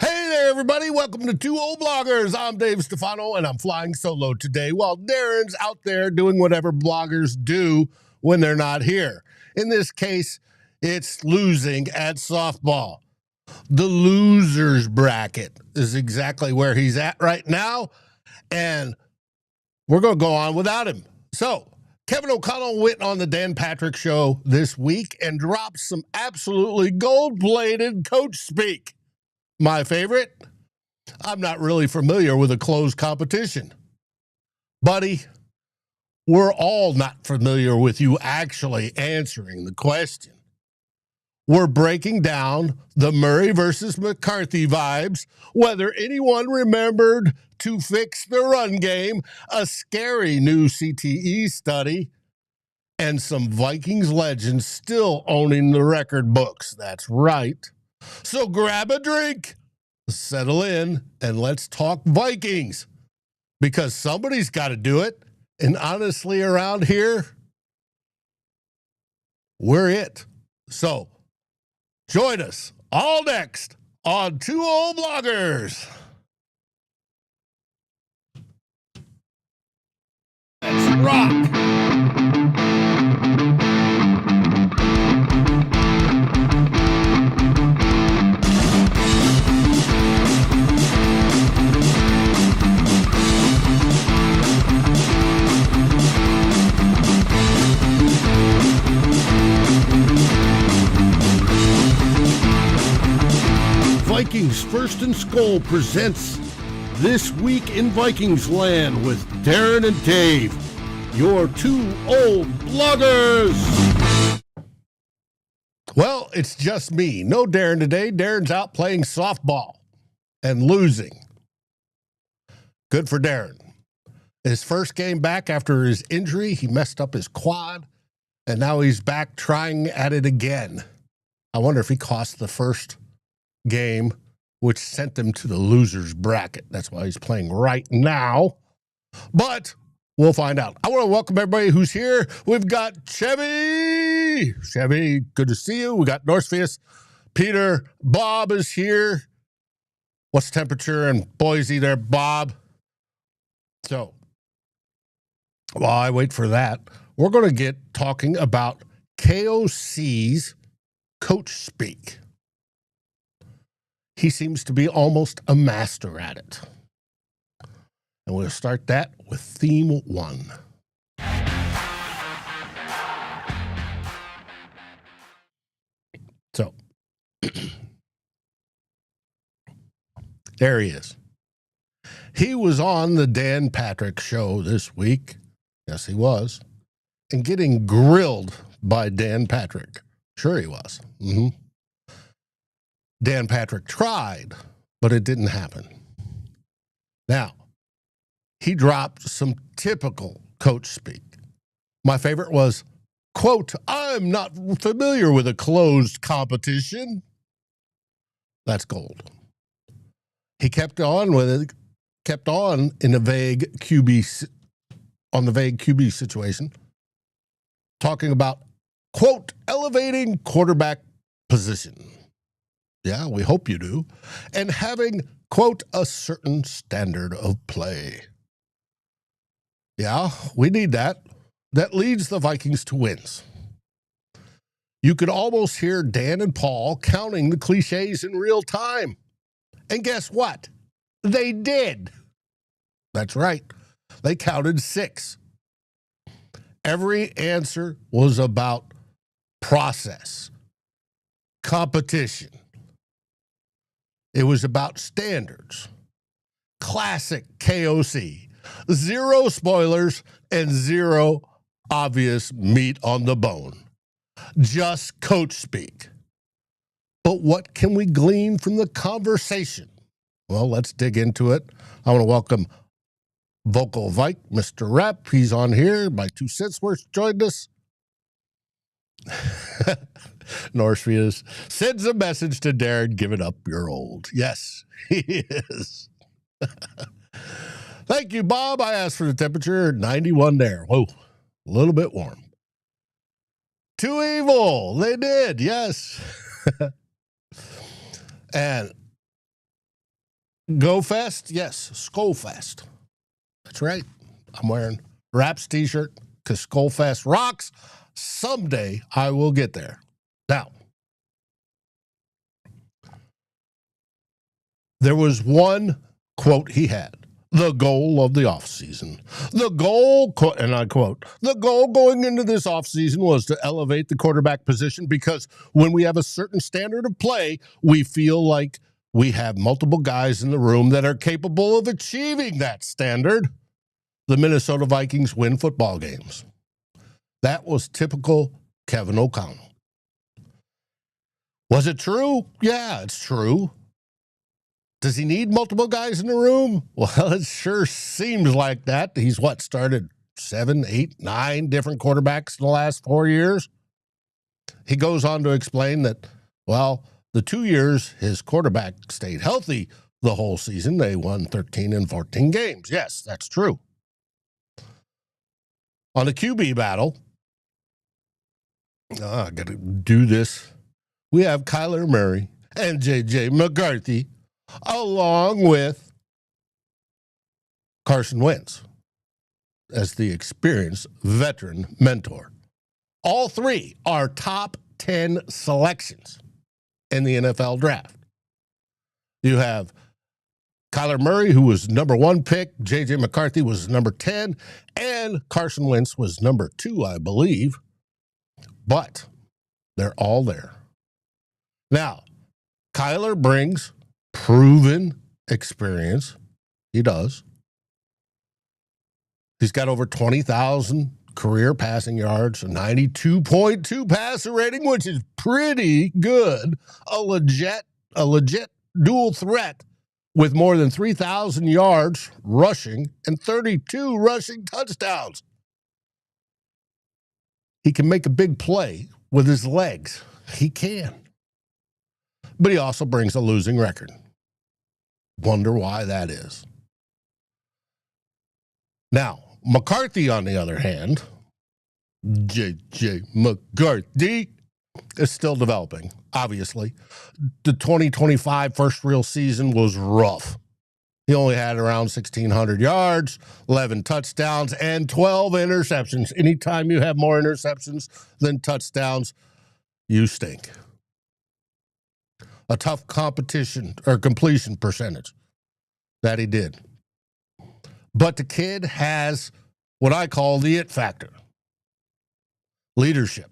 Hey there, everybody. Welcome to Two Old Bloggers. I'm Dave Stefano, and I'm flying solo today while Darren's out there doing whatever bloggers do when they're not here. In this case, it's losing at softball. The loser's bracket is exactly where he's at right now, and we're going to go on without him. So, Kevin O'Connell went on the Dan Patrick Show this week and dropped some absolutely gold-plated coach speak. My favorite, I'm not really familiar with a closed competition. Buddy, we're all not familiar with you actually answering the question. We're breaking down the Murray versus McCarthy vibes, whether anyone remembered to fix the run game, a scary new CTE study, and some Vikings legends still owning the record books. That's right. So grab a drink, settle in, and let's talk Vikings. Because somebody's got to do it. And honestly, around here, we're it. So join us all next on Two Old Bloggers. Let's rock. Vikings First and SKOL presents This Week in Vikingsland with Darren and Dave, your two old bloggers. Well, it's just me. No Darren today. Darren's out playing softball and losing. Good for Darren. His first game back after his injury, he messed up his quad, and now he's back trying at it again. I wonder if he cost the first game, which sent them to the loser's bracket. That's why he's playing right now. But we'll find out. I want to welcome everybody who's here. We've got Chevy. Chevy, good to see you. We got Northfield. Peter. Bob is here. What's the temperature in Boise there, Bob? So, while I wait for that, we're going to get talking about KOC's coach speak. He seems to be almost a master at it. And we'll start that with theme 1. So, there he is. He was on the Dan Patrick Show this week. Yes, he was. And getting grilled by Dan Patrick. Sure he was. Dan Patrick tried, but it didn't happen. Now, he dropped some typical coach speak. My favorite was, quote, "I'm not familiar with a closed competition." That's gold. He kept on in a vague QB, on the vague QB situation, talking about, quote, elevating quarterback position. Yeah, we hope you do. And having, quote, a certain standard of play. Yeah, we need that. That leads the Vikings to wins. You could almost hear Dan and Paul counting the cliches in real time. And guess what? They did. That's right. They counted 6. Every answer was about process, competition. It was about standards. Classic KOC. 0 spoilers and 0 obvious meat on the bone. Just coach speak. But what can we glean from the conversation? Well, let's dig into it. I want to welcome Vocal Vike, Mr. Rep. He's on here. My 2 cents worth joined us. Northfield sends a message to Darren, give it up, you're old. Yes, he is. Thank you, Bob. I asked for the temperature, 91 there. Whoa, a little bit warm. Too evil. They did, yes. And Go Fest? Yes, SKOL Fest. That's right. I'm wearing Raps t-shirt because SKOL Fest rocks. Someday I will get there. Now, there was one quote he had. The goal of the offseason. The goal, and I quote, the goal going into this offseason was to elevate the quarterback position because when we have a certain standard of play, we feel like we have multiple guys in the room that are capable of achieving that standard. The Minnesota Vikings win football games. That was typical Kevin O'Connell. Was it true? Yeah, it's true. Does he need multiple guys in the room? Well, it sure seems like that. He's started 7, 8, 9 different quarterbacks in the last 4 years. He goes on to explain that, well, the 2 years his quarterback stayed healthy the whole season, they won 13 and 14 games. Yes, that's true. On the QB battle, I got to do this. We have Kyler Murray and J.J. McCarthy along with Carson Wentz as the experienced veteran mentor. All three are top 10 selections in the NFL draft. You have Kyler Murray, who was number 1 pick. J.J. McCarthy was number 10. And Carson Wentz was number 2, I believe. But they're all there. Now, Kyler brings proven experience. He does. He's got over 20,000 career passing yards, a 92.2 passer rating, which is pretty good. A legit dual threat with more than 3,000 yards rushing and 32 rushing touchdowns. He can make a big play with his legs. He can. But he also brings a losing record. Wonder why that is. Now, McCarthy, on the other hand, J.J. McCarthy, is still developing, obviously. The 2025 first real season was rough. He only had around 1,600 yards, 11 touchdowns, and 12 interceptions. Anytime you have more interceptions than touchdowns, you stink. A tough competition or completion percentage that he did. But the kid has what I call the it factor. Leadership.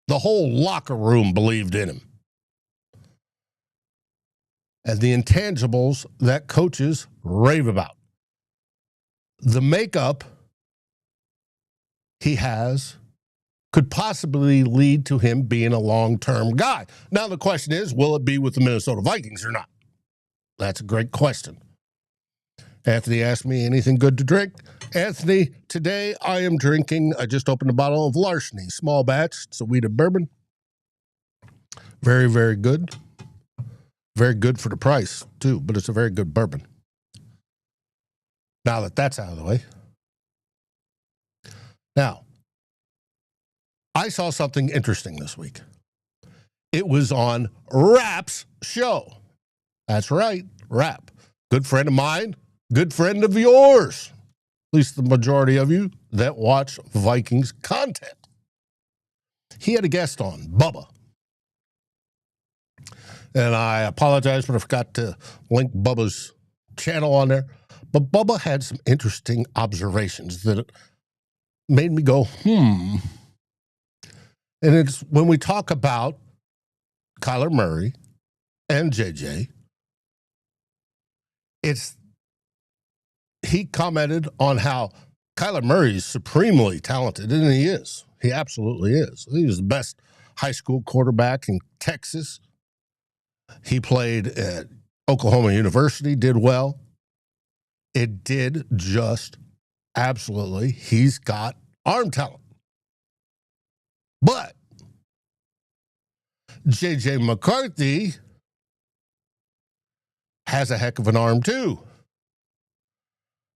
The whole locker room believed in him. And the intangibles that coaches rave about. The makeup he has could possibly lead to him being a long-term guy. Now, the question is, will it be with the Minnesota Vikings or not? That's a great question. Anthony asked me anything good to drink. Anthony, today I am drinking, I just opened a bottle of Larceny, small batch. It's a wheated bourbon. Very, very good. Very good for the price, too, but it's a very good bourbon. Now that that's out of the way. Now, I saw something interesting this week. It was on Rap's show. That's right, Rap. Good friend of mine, good friend of yours. At least the majority of you that watch Vikings content. He had a guest on, Bubba. And I apologize, but I forgot to link Bubba's channel on there. But Bubba had some interesting observations that made me go, And it's when we talk about Kyler Murray and J.J., he commented on how Kyler Murray is supremely talented, and he is. He absolutely is. He was the best high school quarterback in Texas. He played at Oklahoma University, did well. It did just absolutely. He's got arm talent. But J.J. McCarthy has a heck of an arm, too.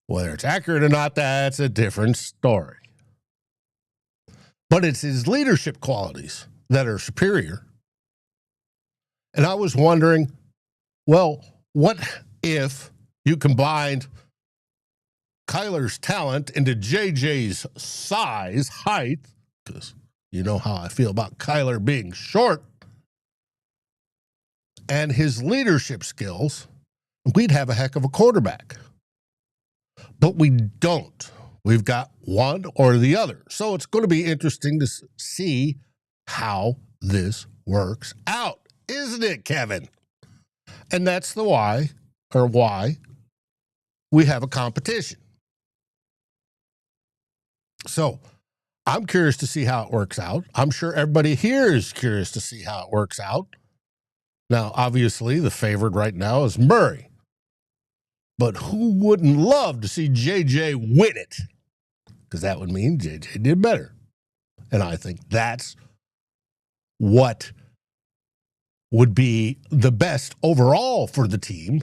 Whether it's accurate or not, that's a different story. But it's his leadership qualities that are superior. And I was wondering, well, what if You combined Kyler's talent into J.J.'s size, height, because you know how I feel about Kyler being short, and his leadership skills, we'd have a heck of a quarterback. But we don't. We've got one or the other. So it's going to be interesting to see how this works out, isn't it, Kevin? And that's the why we have a competition. So I'm curious to see how it works out. I'm sure everybody here is curious to see how it works out. Now, obviously, the favorite right now is Murray. But who wouldn't love to see J.J. win it? Because that would mean J.J. did better. And I think that's what would be the best overall for the team,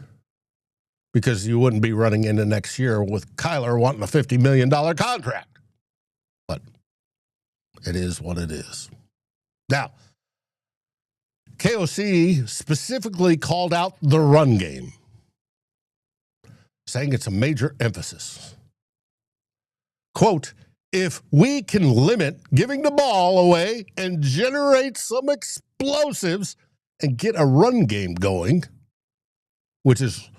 because you wouldn't be running into next year with Kyler wanting a $50 million contract. But it is what it is. Now, KOC specifically called out the run game, saying it's a major emphasis. Quote, if we can limit giving the ball away and generate some explosives and get a run game going, which is,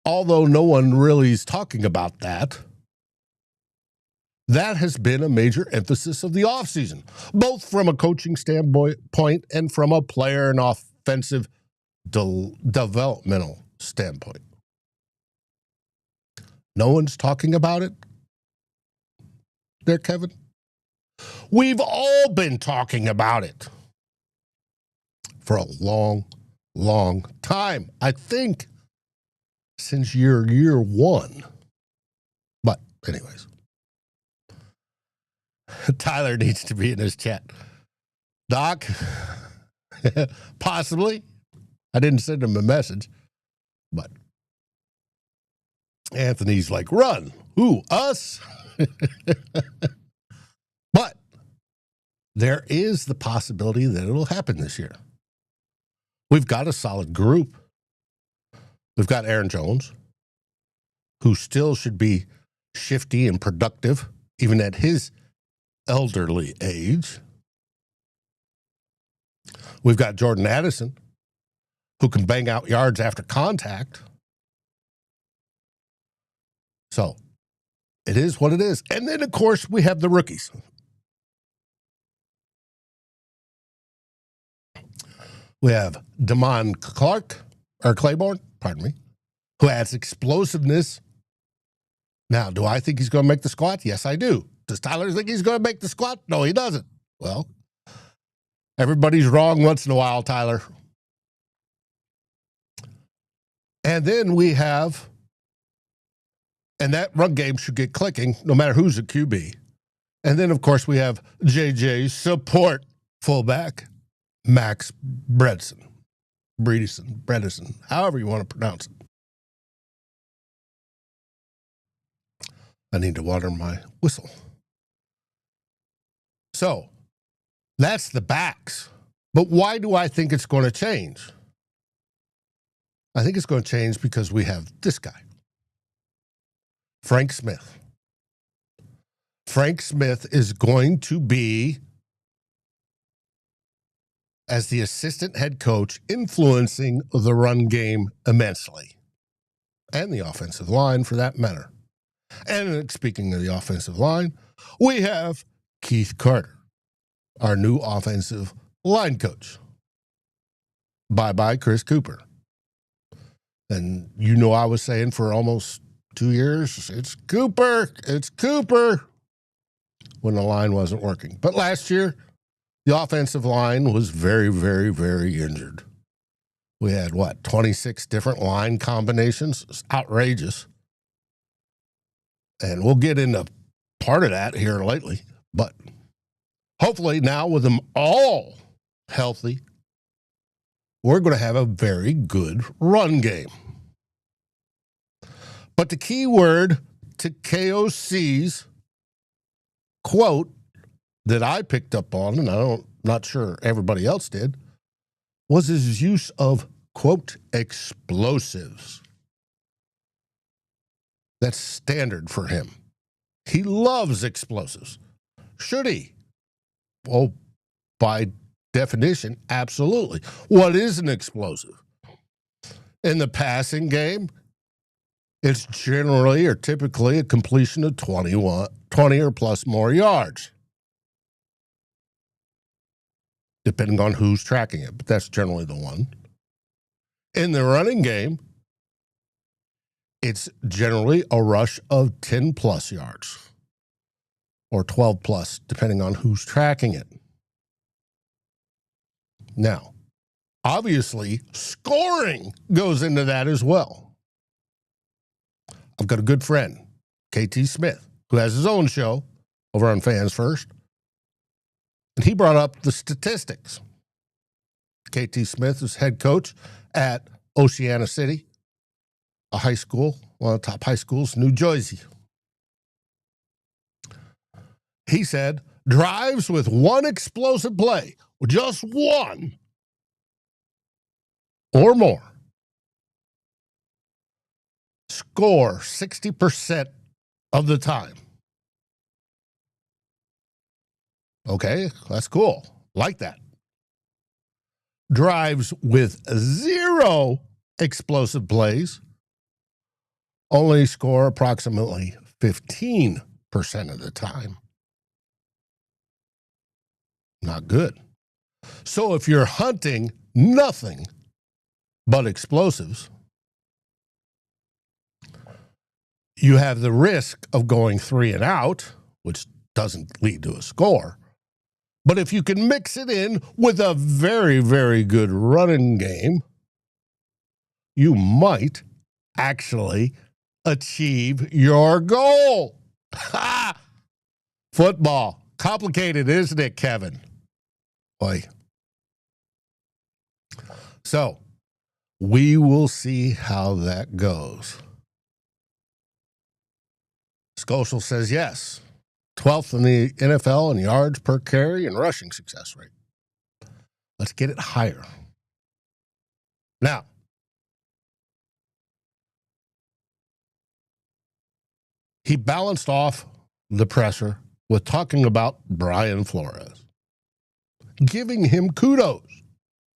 although no one really is talking about that, that has been a major emphasis of the offseason, both from a coaching standpoint and from a player and offensive developmental standpoint. No one's talking about it there, Kevin? We've all been talking about it for a long, long time. I think since year one. But anyways, Tyler needs to be in this chat. Doc, possibly. I didn't send him a message, but Anthony's like, run. Who, us? But there is the possibility that it'll happen this year. We've got a solid group. We've got Aaron Jones, who still should be shifty and productive, even at his elderly age. We've got Jordan Addison, who can bang out yards after contact. So it is what it is. And then, of course, we have the rookies. We have Damon Claiborne, who adds explosiveness. Now, do I think he's going to make the squad? Yes, I do. Does Tyler think he's going to make the squad? No, he doesn't. Well, everybody's wrong once in a while, Tyler. And then we have, and that run game should get clicking no matter who's a QB. And then, of course, we have J.J. support fullback, Max Bredesen, however you want to pronounce it. I need to water my whistle. So that's the backs. But why do I think it's going to change? I think it's going to change because we have this guy, Frank Smith. Frank Smith is going to be, as the assistant head coach, influencing the run game immensely, and the offensive line for that matter. And speaking of the offensive line, we have Keith Carter, our new offensive line coach. Bye-bye, Chris Cooper. And you know I was saying for almost 2 years, it's Cooper, when the line wasn't working. But last year, the offensive line was very, very, very injured. We had, 26 different line combinations? It's outrageous. And we'll get into part of that here lately. But hopefully now with them all healthy, we're going to have a very good run game. But the key word to KOC's quote that I picked up on, and I'm not sure everybody else did, was his use of, quote, explosives. That's standard for him. He loves explosives. Should he? Well, by definition, absolutely. What is an explosive? In the passing game, it's generally or typically a completion of 20 or plus more yards, depending on who's tracking it, but that's generally the one. In the running game, it's generally a rush of 10 plus yards or 12 plus, depending on who's tracking it. Now, obviously, scoring goes into that as well. I've got a good friend, KT Smith, who has his own show over on Fans First, and he brought up the statistics. KT Smith is head coach at Oceana City, a high school, one of the top high schools in New Jersey. He said, drives with one explosive play, just one or more, score 60% of the time. Okay, that's cool. Like that. Drives with zero explosive plays only score approximately 15% of the time. Not good. So if you're hunting nothing but explosives, you have the risk of going 3 and out, which doesn't lead to a score. But if you can mix it in with a very, very good running game, you might actually achieve your goal. Ha! Football. Complicated, isn't it, Kevin? Boy. So, we will see how that goes. SKOL says yes. 12th in the NFL in yards per carry and rushing success rate. Let's get it higher. Now, he balanced off the presser with talking about Brian Flores, giving him kudos.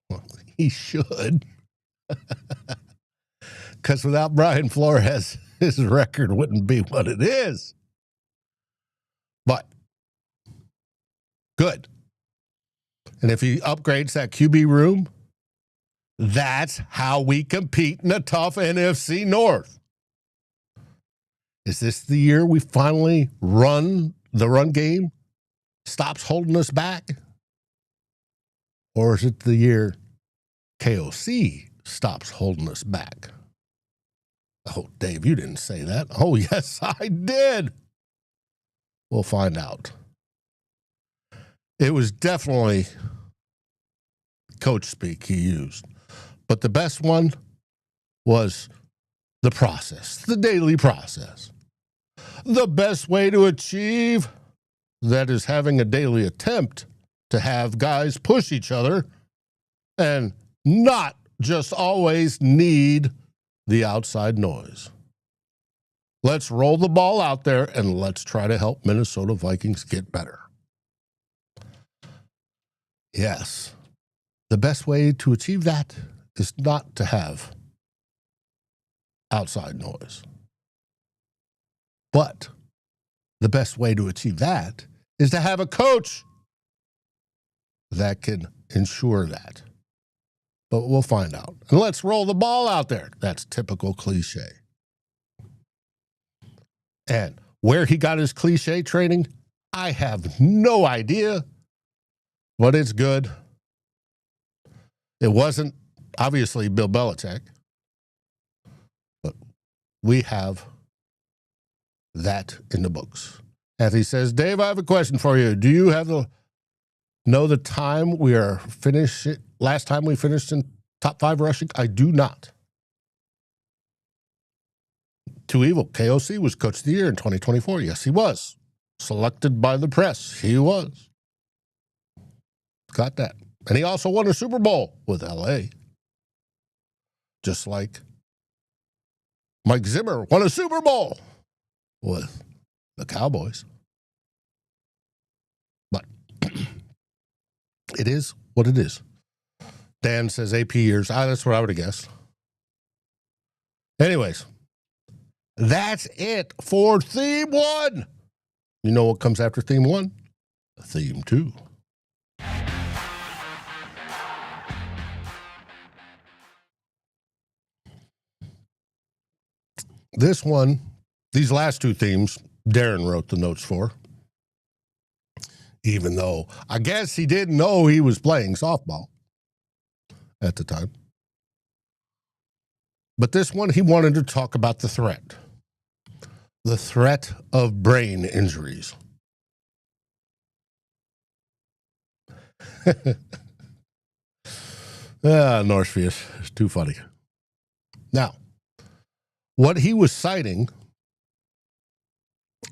Well, he should. Because without Brian Flores, his record wouldn't be what it is. But good. And if he upgrades that QB room, that's how we compete in a tough NFC North. Is this the year we finally the run game stops holding us back? Or is it the year KOC stops holding us back? Oh, Dave, you didn't say that. Oh, yes, I did. We'll find out. It was definitely coach speak he used. But the best one was the process, the daily process. The best way to achieve that is having a daily attempt to have guys push each other and not just always need the outside noise. Let's roll the ball out there and let's try to help Minnesota Vikings get better. Yes, the best way to achieve that is not to have outside noise. But the best way to achieve that is to have a coach that can ensure that. But we'll find out. And let's roll the ball out there. That's typical cliche. And where he got his cliche training, I have no idea, but it's good. It wasn't, obviously, Bill Belichick, but we have that in the books. Anthony says, Dave, I have a question for you. Do you know the time we are finishing, last time we finished in top 5 rushing? I do not. Too evil. KOC was coach of the year in 2024. Yes, he was. Selected by the press. He was. Got that. And he also won a Super Bowl with LA. Just like Mike Zimmer won a Super Bowl with the Cowboys. But it is what it is. Dan says AP years. That's what I would have guessed. Anyways, that's it for Theme 1. You know what comes after Theme 1? Theme 2. This one, these last two themes, Darren wrote the notes for. Even though I guess he didn't know he was playing softball at the time. But this one, he wanted to talk about the threat of brain injuries. Northfield is too funny. Now, what he was citing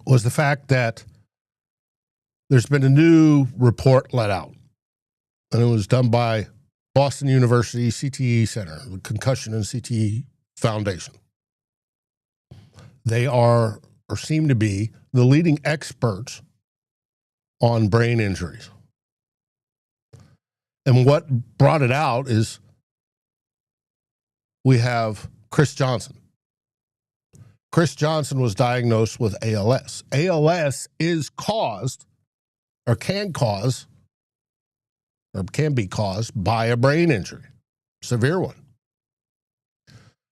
was the fact that there's been a new report let out, and it was done by Boston University CTE Center, the Concussion and CTE Foundation. They are, or seem to be, the leading experts on brain injuries. And what brought it out is we have Chris Johnson. Chris Johnson was diagnosed with ALS. ALS is caused, or can be caused by a brain injury, severe one.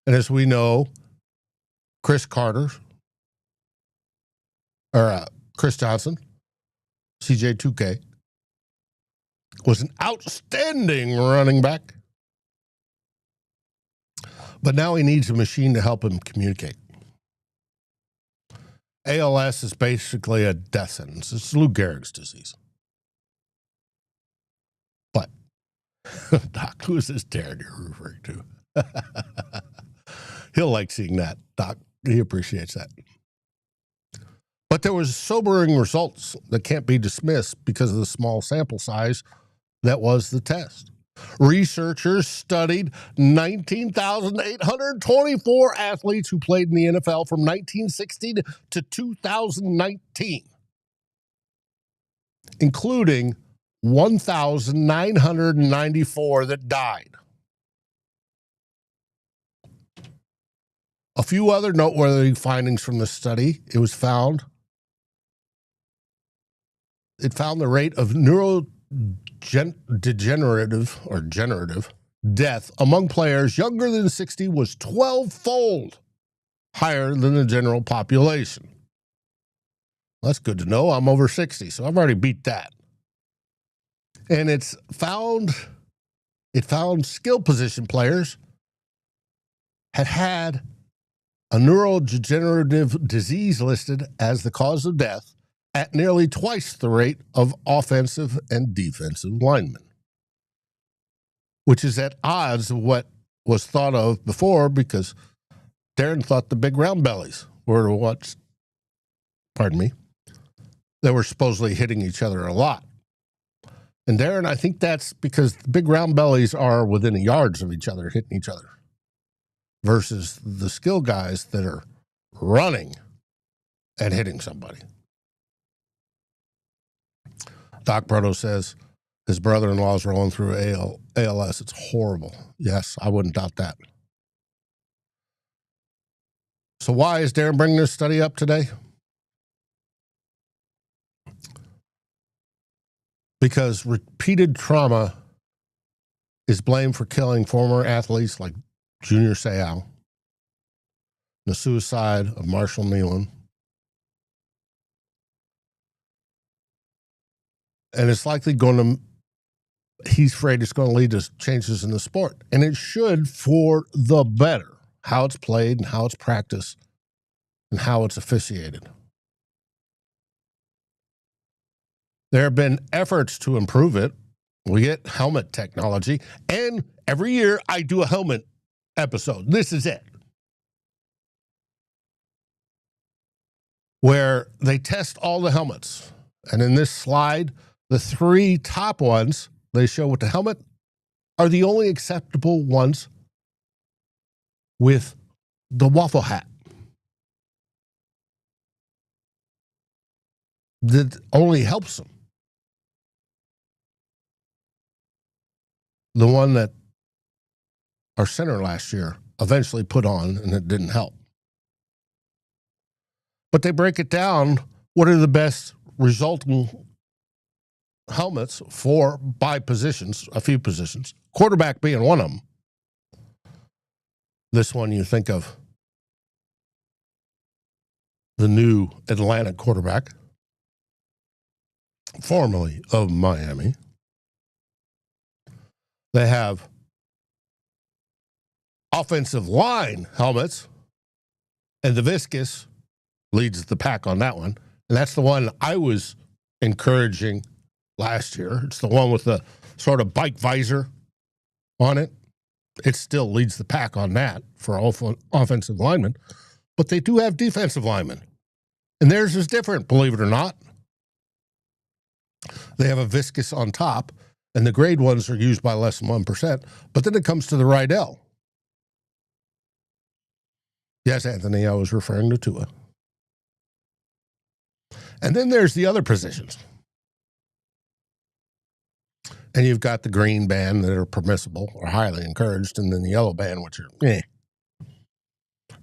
And as we know, Chris Johnson, CJ2K, was an outstanding running back. But now he needs a machine to help him communicate. ALS is basically a death sentence. It's Lou Gehrig's disease. But, Doc, who is this Darren you're referring to? He'll like seeing that, Doc. He appreciates that. But there was sobering results that can't be dismissed because of the small sample size that was the test. Researchers studied 19,824 athletes who played in the NFL from 1960 to 2019, including 1,994 that died. A few other noteworthy findings from the study. It found the rate of neurodegenerative death among players younger than 60 was 12-fold higher than the general population. That's good to know. I'm over 60, so I've already beat that. And it found skill position players had a neurodegenerative disease listed as the cause of death at nearly twice the rate of offensive and defensive linemen, which is at odds of what was thought of before, because Darren thought the big round bellies were what's, they were supposedly hitting each other a lot. And Darren, I think that's because the big round bellies are within yards of each other, hitting each other, versus the skill guys that are running and hitting somebody. Doc Brotto says his brother-in-law is rolling through ALS. It's horrible. Yes, I wouldn't doubt that. So why is Darren bringing this study up today? Because repeated trauma is blamed for killing former athletes like Junior Seau, the suicide of Marshall Nealon, and it's likely he's afraid it's going to lead to changes in the sport. And it should, for the better, how it's played and how it's practiced and how it's officiated. There have been efforts to improve it. We get helmet technology, and every year I do a helmet episode. This is it, where they test all the helmets. And in this slide, the three top ones they show with the helmet are the only acceptable ones with the waffle hat. that only helps them. The one that our center last year eventually put on, and it didn't help. But they break it down. What are the best resulting helmets by positions, a few positions, quarterback being one of them. This one you think of the new Atlanta quarterback, formerly of Miami. They have offensive line helmets, and the Viscus leads the pack on that one. And that's the one I was encouraging last year. It's the one with the sort of bike visor on it. It still leads the pack on that for offensive linemen. But they do have defensive linemen. And theirs is different, believe it or not. They have a Viscus on top, and the grade ones are used by less than 1%. But then it comes to the Rydell. Yes, Anthony, I was referring to Tua. And then there's the other positions. And you've got the green band that are permissible or highly encouraged, and then the yellow band, which are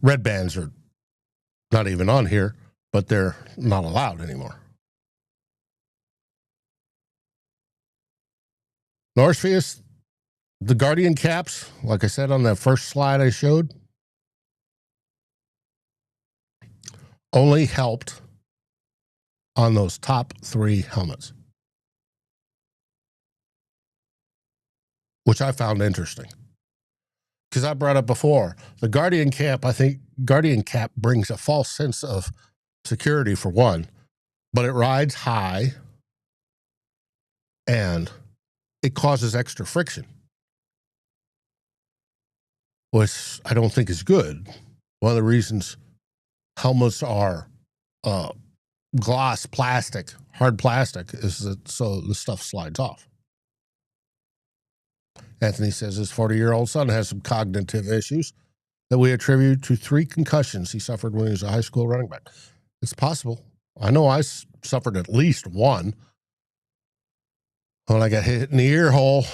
Red bands are not even on here, but they're not allowed anymore. Norsefius, the Guardian caps, like I said on that first slide I showed, only helped on those top 3 helmets, which I found interesting. Because I brought up before, the Guardian cap, I think Guardian cap brings a false sense of security for one, but it rides high and it causes extra friction, which I don't think is good. One of the reasons helmets are gloss plastic, hard plastic, is that so the stuff slides off. Anthony says his 40-year-old son has some cognitive issues that we attribute to 3 concussions he suffered when he was a high school running back. It's possible. I know I suffered at least one when I got hit in the ear hole.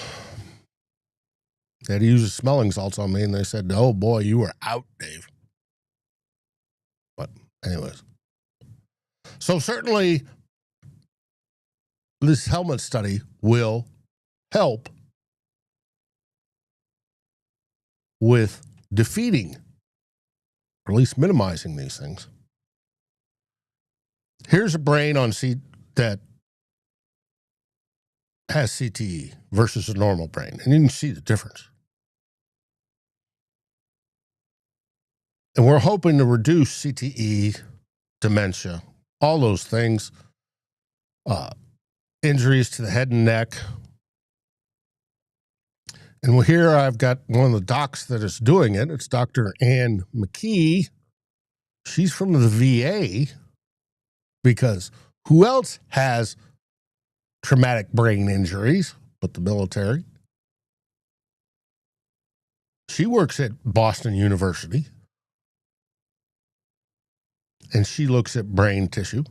They had to use smelling salts on me, and they said, "Oh boy, you were out, Dave." But anyways, so certainly this helmet study will help with defeating, or at least minimizing these things. Here's a brain on that has CTE versus a normal brain, and you can see the difference. And we're hoping to reduce CTE, dementia, all those things, injuries to the head and neck. And here I've got one of the docs that is doing it. It's Dr. Ann McKee. She's from the VA, because who else has traumatic brain injuries but the military? She works at Boston University, and she looks at brain tissue,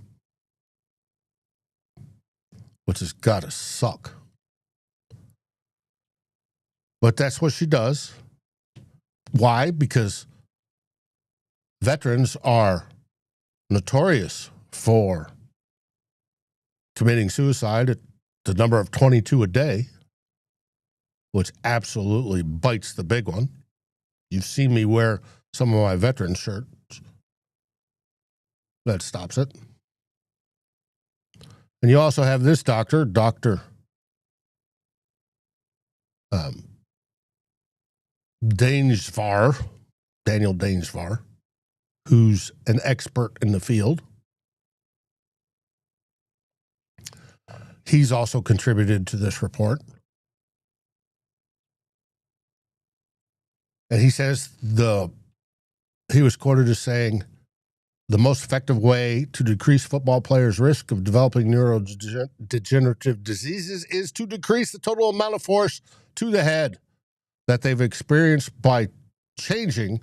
which has got to suck. But that's what she does. Why? Because veterans are notorious for committing suicide at the number of 22 a day, which absolutely bites the big one. You've seen me wear some of my veteran shirts. That stops it. And you also have this doctor, Dr. Daniel Dainsvar, who's an expert in the field. He's also contributed to this report. And he says he was quoted as saying, the most effective way to decrease football players' risk of developing neurodegenerative diseases is to decrease the total amount of force to the head that they've experienced by changing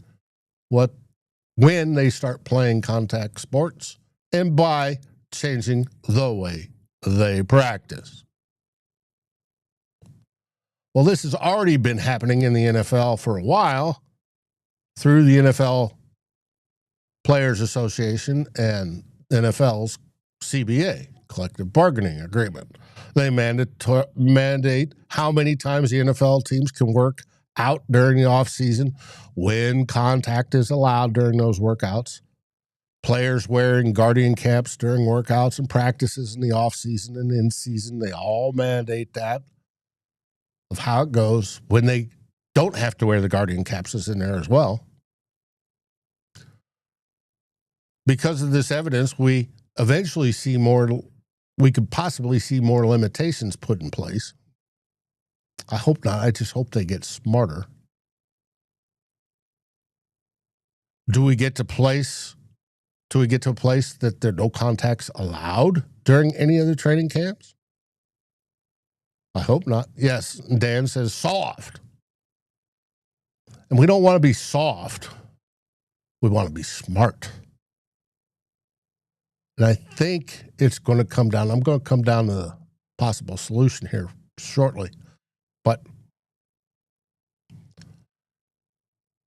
when they start playing contact sports, and by changing the way they practice. Well, this has already been happening in the NFL for a while through the NFL Players Association and NFL's CBA, collective bargaining agreement. They mandate how many times the NFL teams can work out during the offseason, when contact is allowed during those workouts, players wearing guardian caps during workouts and practices in the offseason and in season. They all mandate that of how it goes. When they don't have to wear the guardian caps is in there as well. Because of this evidence, we eventually see more, we could possibly see more limitations put in place. I hope not. I just hope they get smarter. Do we get to a place that there are no contacts allowed during any of the training camps? I hope not. Yes, Dan says soft. And we don't want to be soft. We want to be smart. And I think it's going to come down. I'm going to come down to the possible solution here shortly. But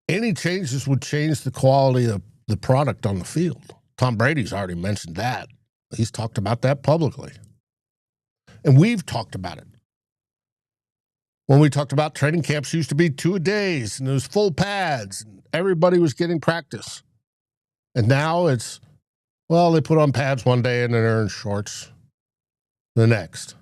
any changes would change the quality of the product on the field. Tom Brady's already mentioned that. He's talked about that publicly. And we've talked about it. When we talked about training camps used to be 2-a-days, and it was full pads, and everybody was getting practice. And now it's, well, they put on pads one day and then they're in shorts the next.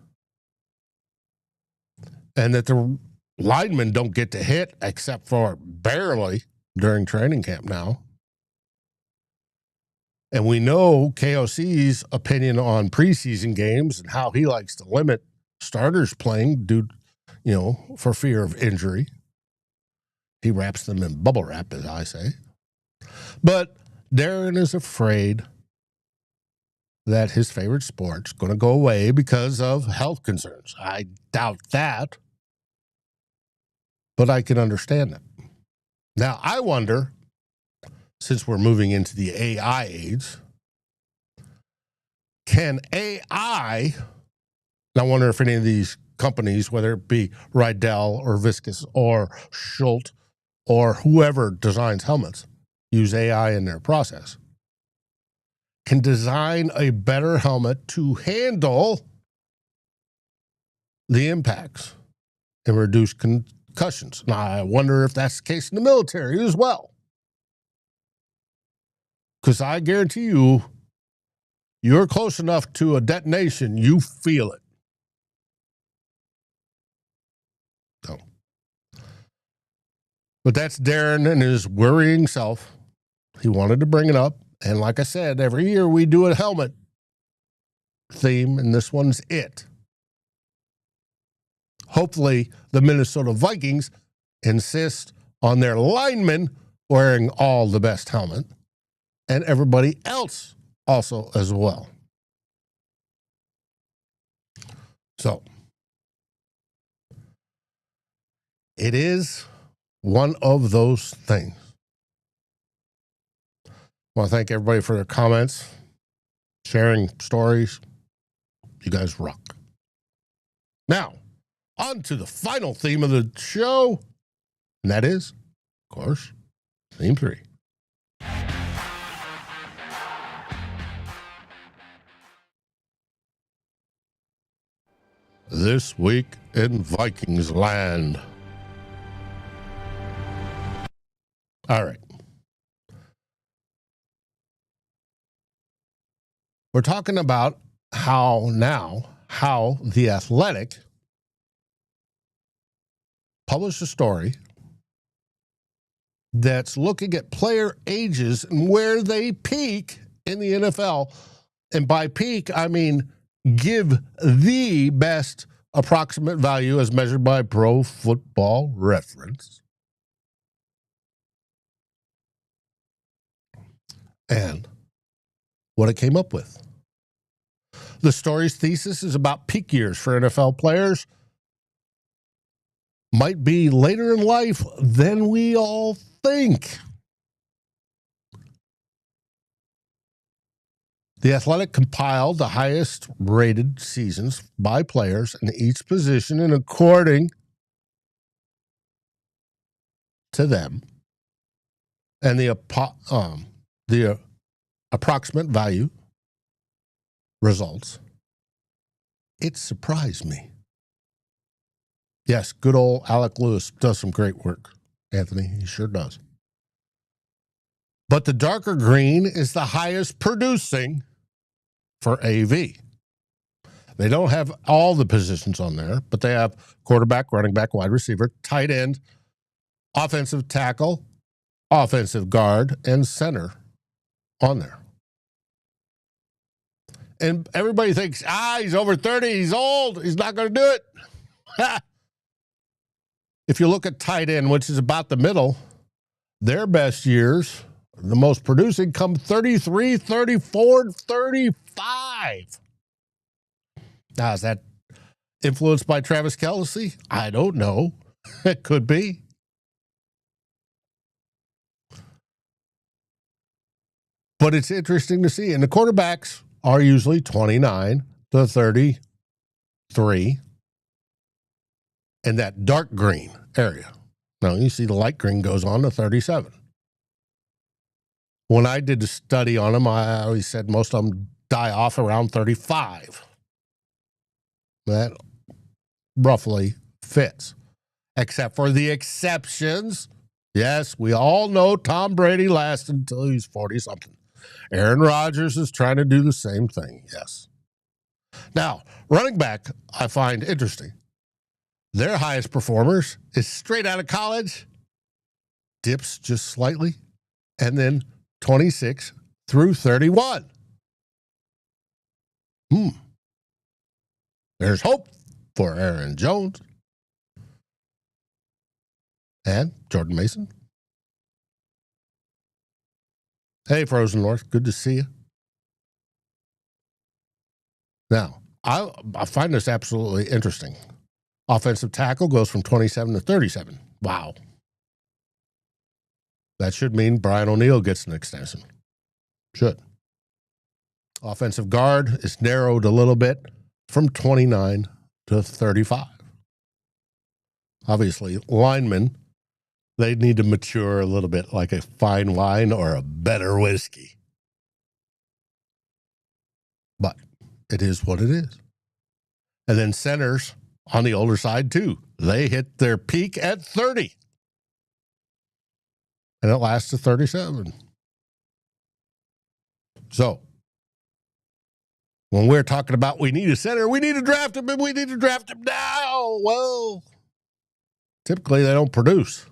And that the linemen don't get to hit except for barely during training camp now. And we know KOC's opinion on preseason games and how he likes to limit starters playing due, for fear of injury. He wraps them in bubble wrap, as I say. But Darren is afraid that his favorite sport's going to go away because of health concerns. I doubt that, but I can understand it. Now, I wonder, since we're moving into the AI age, can AI, and I wonder if any of these companies, whether it be Rydell or Viscus or Schultz or whoever designs helmets, use AI in their process, can design a better helmet to handle the impacts and reduce concussions. Now, I wonder if that's the case in the military as well. Because I guarantee you, you're close enough to a detonation, you feel it. So. But that's Darren and his worrying self. He wanted to bring it up. And like I said, every year we do a helmet theme, and this one's it. Hopefully, the Minnesota Vikings insist on their linemen wearing all the best helmet, and everybody else also as well. So, it is one of those things. I want to thank everybody for their comments, sharing stories. You guys rock. Now, on to the final theme of the show, and that is, of course, theme 3. This week in Vikingsland. All right. We're talking about how The Athletic published a story that's looking at player ages and where they peak in the NFL. And by peak, I mean give the best approximate value as measured by Pro Football Reference. And what it came up with. The story's thesis is about peak years for NFL players. Might be later in life than we all think. The Athletic compiled the highest rated seasons by players in each position, and according to them, and the approximate value results, it surprised me. Yes, good old Alec Lewis does some great work, Anthony. He sure does. But the darker green is the highest producing for AV. They don't have all the positions on there, but they have quarterback, running back, wide receiver, tight end, offensive tackle, offensive guard, and center on there. And everybody thinks, he's over 30, he's old, he's not going to do it. If you look at tight end, which is about the middle, their best years, the most producing, come 33, 34, 35. Now, is that influenced by Travis Kelce? I don't know. It could be. But it's interesting to see. And the quarterbacks are usually 29 to 33 in that dark green area. Now, you see the light green goes on to 37. When I did the study on them, I always said most of them die off around 35. That roughly fits, except for the exceptions. Yes, we all know Tom Brady lasted until he was 40-something. Aaron Rodgers is trying to do the same thing, yes. Now, running back, I find interesting. Their highest performers is straight out of college, dips just slightly, and then 26 through 31. There's hope for Aaron Jones and Jordan Mason. Hey, Frozen North, good to see you. Now, I find this absolutely interesting. Offensive tackle goes from 27 to 37. Wow. That should mean Brian O'Neill gets an extension. Should. Offensive guard is narrowed a little bit from 29 to 35. Obviously, linemen, they need to mature a little bit like a fine wine or a better whiskey. But it is what it is. And then centers on the older side, too. They hit their peak at 30. And it lasts to 37. So, when we're talking about we need a center, we need to draft him, and we need to draft him now. Well, typically they don't produce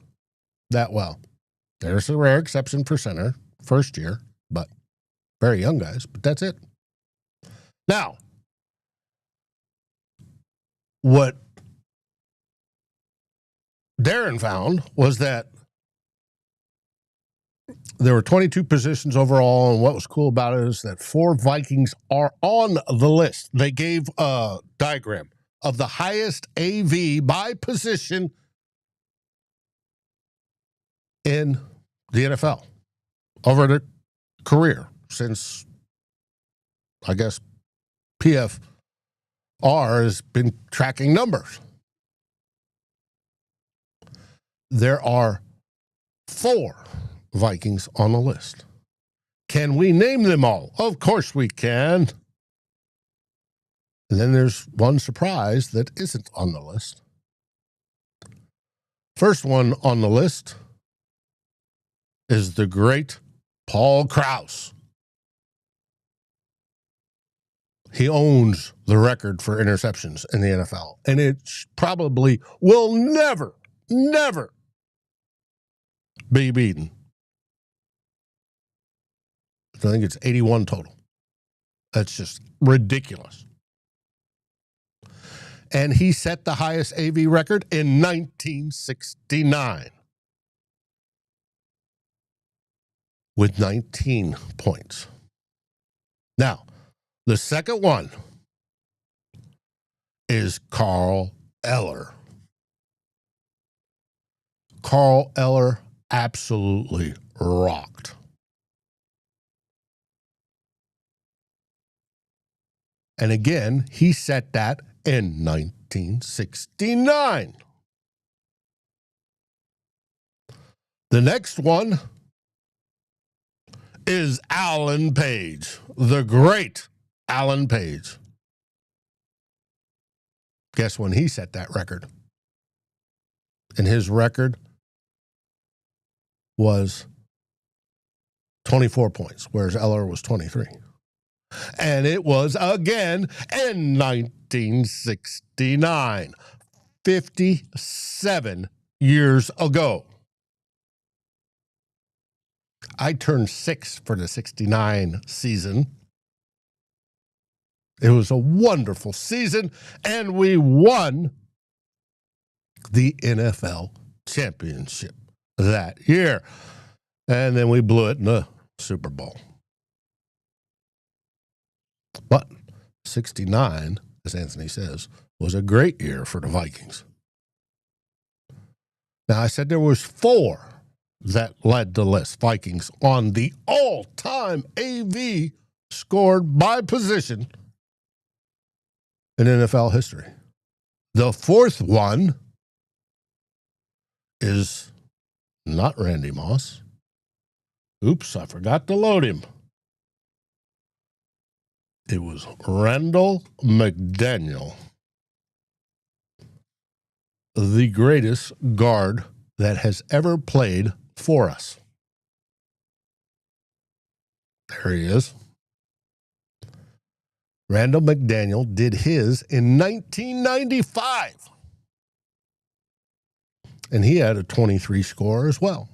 that well. There's a rare exception for center, first year, but very young guys, but that's it. Now, what Darren found was that there were 22 positions overall, and what was cool about it is that 4 Vikings are on the list. They gave a diagram of the highest AV by position in the NFL over their career since, I guess, PFR has been tracking numbers. There are 4 Vikings on the list. Can we name them all? Of course we can. And then there's one surprise that isn't on the list. First one on the list is the great Paul Krause. He owns the record for interceptions in the NFL, and it probably will never be beaten. I think it's 81 total. That's just ridiculous. And he set the highest AV record in 1969 with 19 points. Now, the second one is Carl Eller. Carl Eller absolutely rocked. And again, he set that in 1969. The next one is Alan Page, the great Alan Page. Guess when he set that record? And his record was 24 points, whereas Eller was 23. And it was again in 1969, 57 years ago. I turned 6 for the 69 season. It was a wonderful season, and we won the NFL championship that year. And then we blew it in the Super Bowl. But 69, as Anthony says, was a great year for the Vikings. Now, I said there was 4 that led the list, Vikings, on the all-time AV scored by position in NFL history. The 4th one is not Randy Moss. Oops, I forgot to load him. It was Randall McDaniel, the greatest guard that has ever played for us. There he is. Randall McDaniel did his in 1995. And he had a 23 score as well.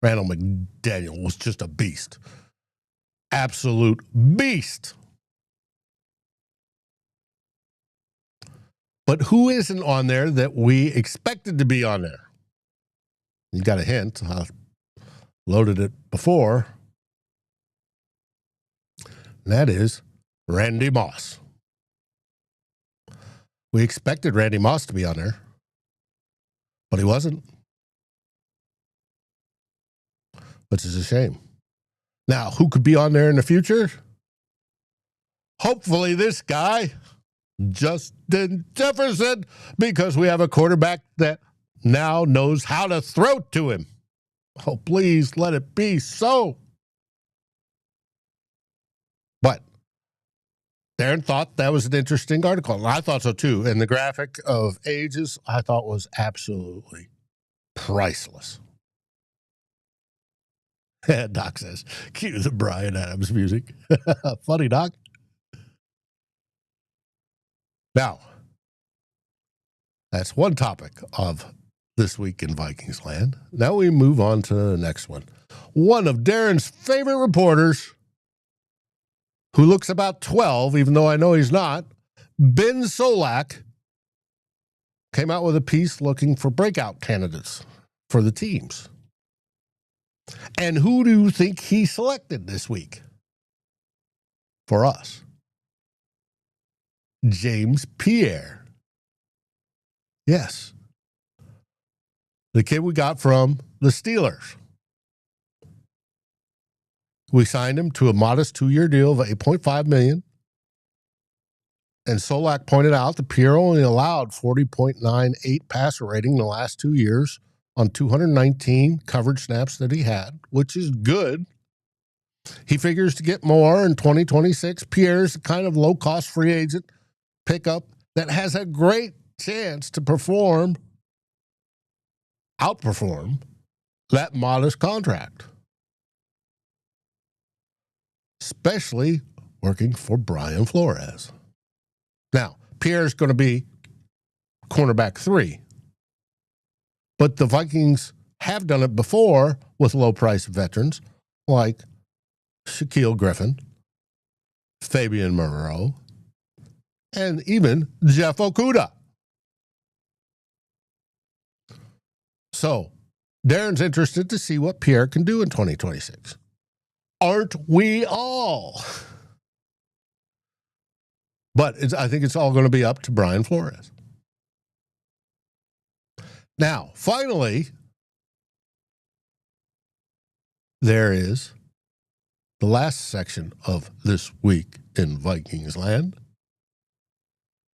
Randall McDaniel was just a beast. Absolute beast. But who isn't on there that we expected to be on there? You got a hint. I loaded it before. And that is Randy Moss. We expected Randy Moss to be on there, but he wasn't. Which is a shame. Now, who could be on there in the future? Hopefully this guy, Justin Jefferson, because we have a quarterback that now knows how to throw to him. Oh, please let it be so. But Darren thought that was an interesting article, and I thought so too. And the graphic of ages I thought was absolutely priceless. Doc says, cue the Bryan Adams music. Funny, Doc. Now, that's one topic of This Week in Vikingsland. Now we move on to the next one. One of Darren's favorite reporters, who looks about 12, even though I know he's not, Ben Solak, came out with a piece looking for breakout candidates for the teams. And who do you think he selected this week for us? James Pierre. Yes. The kid we got from the Steelers. We signed him to a modest 2-year deal of $8.5 million. And Solak pointed out that Pierre only allowed 40.98 passer rating in the last 2 years on 219 coverage snaps that he had, which is good. He figures to get more in 2026. Pierre's the kind of low-cost free agent pickup that has a great chance to outperform that modest contract, especially working for Brian Flores. Now, Pierre's going to be cornerback 3, but the Vikings have done it before with low-price veterans like Shaquille Griffin, Fabian Moreau, and even Jeff Okudah. So, Darren's interested to see what Pierre can do in 2026. Aren't we all? But I think it's all going to be up to Brian Flores. Now, finally, there is the last section of This Week in Vikingsland,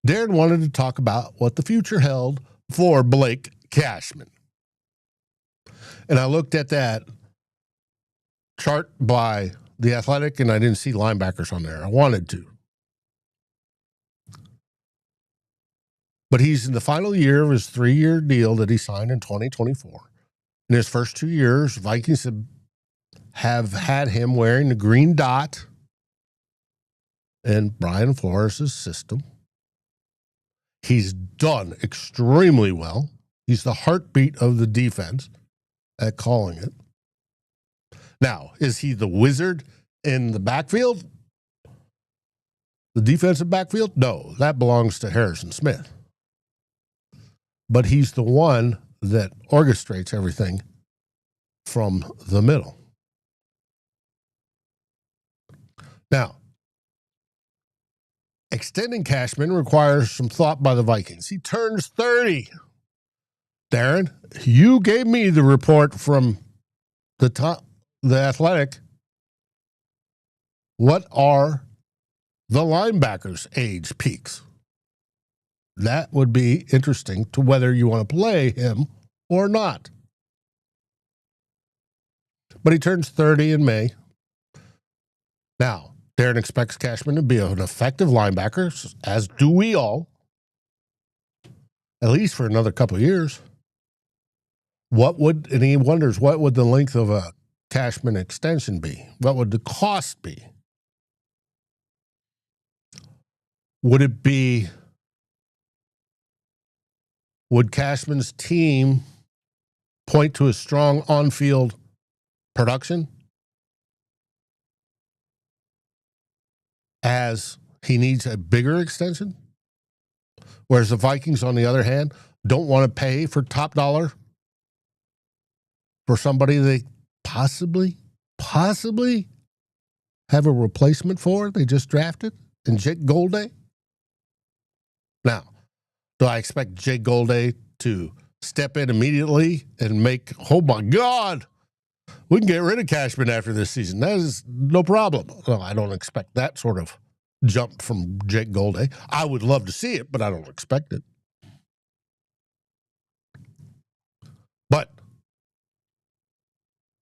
Darren wanted to talk about what the future held for Blake Cashman. And I looked at that chart by The Athletic, and I didn't see linebackers on there. I wanted to. But he's in the final year of his 3-year deal that he signed in 2024. In his first 2 years, Vikings have had him wearing the green dot in Brian Flores' system. He's done extremely well. He's the heartbeat of the defense at calling it. Now, is he the wizard in the backfield? The defensive backfield? No, that belongs to Harrison Smith. But he's the one that orchestrates everything from the middle. Now, extending Cashman requires some thought by the Vikings. He turns 30. Darren, you gave me the report from the Athletic. What are the linebackers' age peaks? That would be interesting to whether you want to play him or not. But he turns 30 in May. Now, Darren expects Cashman to be an effective linebacker, as do we all, at least for another couple of years. And he wonders, what would the length of a Cashman extension be? What would the cost be? Would Cashman's team point to a strong on-field production as he needs a bigger extension? Whereas the Vikings, on the other hand, don't want to pay for top dollar for somebody they possibly have a replacement for. They just drafted in Jake Golday. Now, do I expect Jake Golday to step in immediately and make, oh my God, we can get rid of Cashman after this season? That is no problem. Well, I don't expect that sort of jump from Jake Golday. I would love to see it, but I don't expect it. But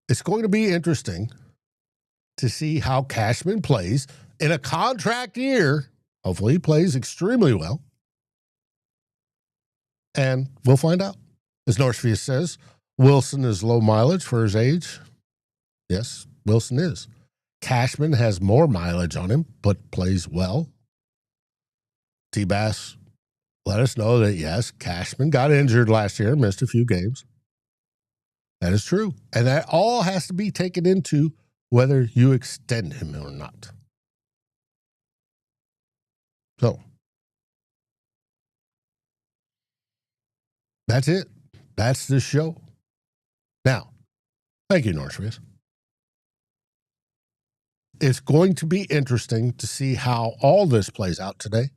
it's going to be interesting to see how Cashman plays in a contract year. Hopefully he plays extremely well. And we'll find out. As Northfield says, Wilson is low mileage for his age. Yes, Wilson is. Cashman has more mileage on him, but plays well. T-Bass let us know that, yes, Cashman got injured last year, missed a few games. That is true. And that all has to be taken into whether you extend him or not. So, that's it. That's the show. Now, thank you, Northfield. It's going to be interesting to see how all this plays out today.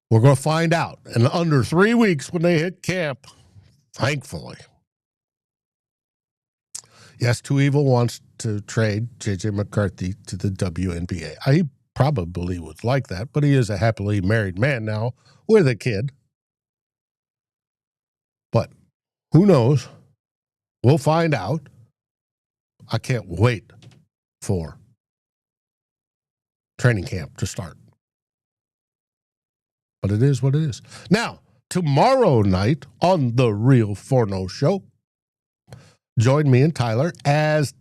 We're going to find out in under 3 weeks when they hit camp, thankfully. Yes, Too Evil wants to trade J.J. McCarthy to the WNBA. I probably would like that, but he is a happily married man now with a kid. But who knows? We'll find out. I can't wait for training camp to start. But it is what it is. Now, tomorrow night on The Real Forno Show, join me and Tyler as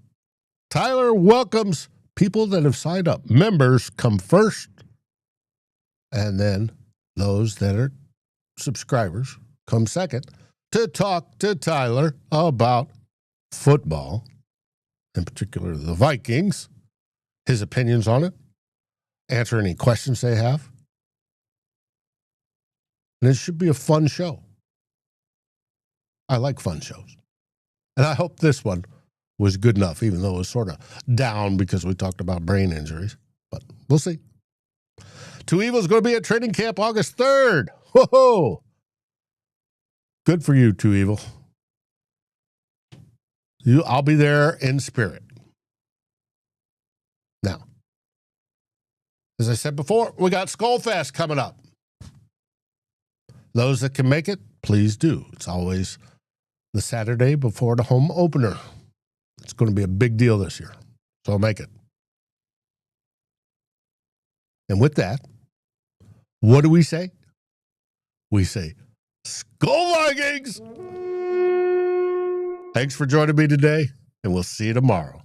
Tyler welcomes people that have signed up. Members come first, and then those that are subscribers come second to talk to Tyler about football, in particular the Vikings, his opinions on it, answer any questions they have. And it should be a fun show. I like fun shows. And I hope this one was good enough, even though it was sort of down because we talked about brain injuries. But we'll see. Too Evil is going to be at training camp August 3rd. Whoa! Good for you, Too Evil. I'll be there in spirit. As I said before, we got SKOL Fest coming up. Those that can make it, please do. It's always the Saturday before the home opener. It's going to be a big deal this year, so make it. And with that, what do we say? We say, SKOL Vikings! Thanks for joining me today, and we'll see you tomorrow.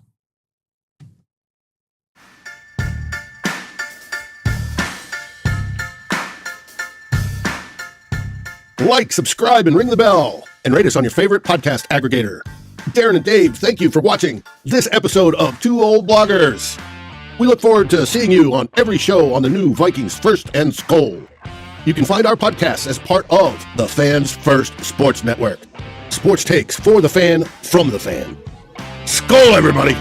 Like, subscribe, and ring the bell, and rate us on your favorite podcast aggregator. Darren and Dave, thank you for watching this episode of Two Old Bloggers. We look forward to seeing you on every show on the new Vikings First and SKOL. You can find our podcasts as part of the Fans First Sports Network. Sports takes for the fan, from the fan. SKOL, everybody!